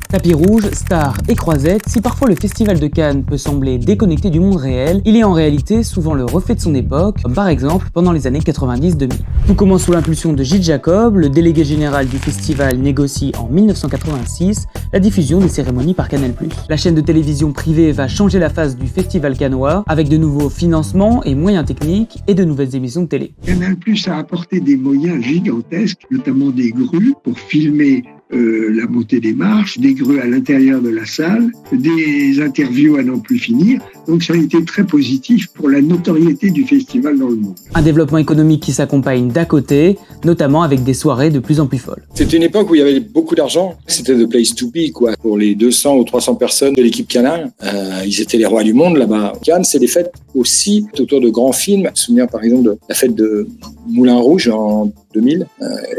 Tapis rouge, stars et croisettes, si parfois le Festival de Cannes peut sembler déconnecté du monde réel, il est en réalité souvent le reflet de son époque, comme par exemple pendant les années 90-2000. Tout commence sous l'impulsion de Gilles Jacob, le délégué général du festival négocie en 1986 la diffusion des cérémonies par Canal+. La chaîne de télévision privée va changer la face du festival cannois avec de nouveaux financements et moyens techniques et de nouvelles émissions de télé. Canal+ a apporté des moyens gigantesques, notamment des grues pour filmer la montée des marches, des grues à l'intérieur de la salle, des interviews à n'en plus finir. Donc ça a été très positif pour la notoriété du festival dans le monde. Un développement économique qui s'accompagne d'à côté, notamment avec des soirées de plus en plus folles. C'était une époque où il y avait beaucoup d'argent. C'était the place to be, quoi. Pour les 200 ou 300 personnes de l'équipe Canal, ils étaient les rois du monde là-bas. Cannes, c'est des fêtes aussi autour de grands films. Je me souviens par exemple de la fête de Moulin Rouge en 2000,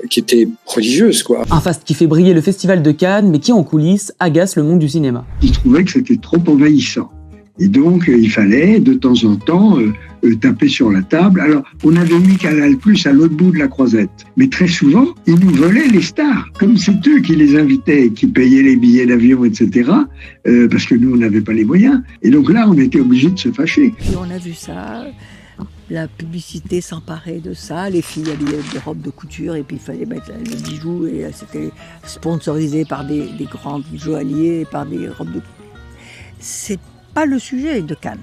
qui était prodigieuse, quoi. Un faste qui fait briller le festival de Cannes, mais qui en coulisses agace le monde du cinéma. Ils trouvaient que c'était trop envahissant. Et donc, il fallait de temps en temps taper sur la table. Alors, on avait mis Canal+ à l'autre bout de la croisette. Mais très souvent, ils nous volaient les stars. Comme c'est eux qui les invitaient, qui payaient les billets d'avion, etc. Parce que nous, on n'avait pas les moyens. Et donc là, on était obligés de se fâcher. Puis on a vu ça. La publicité s'emparait de ça, les filles habillaient des robes de couture et puis il fallait mettre le bijou et c'était sponsorisé par des grands joailliers, par des robes de couture. C'est pas le sujet de Cannes,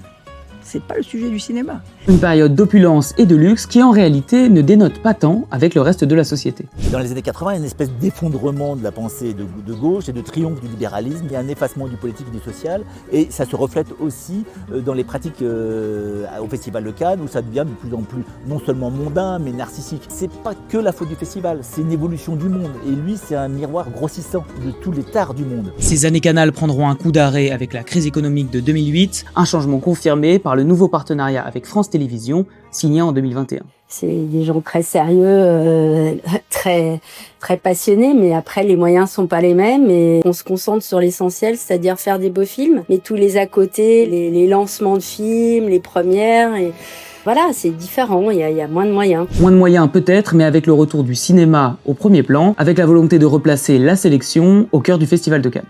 c'est pas le sujet du cinéma. Une période d'opulence et de luxe qui en réalité ne dénote pas tant avec le reste de la société. Dans les années 80, il y a une espèce d'effondrement de la pensée de gauche et de triomphe du libéralisme. Il y a un effacement du politique et du social. Et ça se reflète aussi dans les pratiques au Festival de Cannes, où ça devient de plus en plus non seulement mondain, mais narcissique. C'est pas que la faute du festival, c'est une évolution du monde. Et lui, c'est un miroir grossissant de tous les tares du monde. Ces années Canal prendront un coup d'arrêt avec la crise économique de 2008, un changement confirmé par le nouveau partenariat avec France Télévisions, signé en 2021. C'est des gens très sérieux, très passionnés, mais après les moyens sont pas les mêmes et on se concentre sur l'essentiel, c'est-à-dire faire des beaux films. Mais tous les à côté, les lancements de films, les premières, et voilà, c'est différent, il y a moins de moyens. Moins de moyens peut-être, mais avec le retour du cinéma au premier plan, avec la volonté de replacer la sélection au cœur du Festival de Cannes.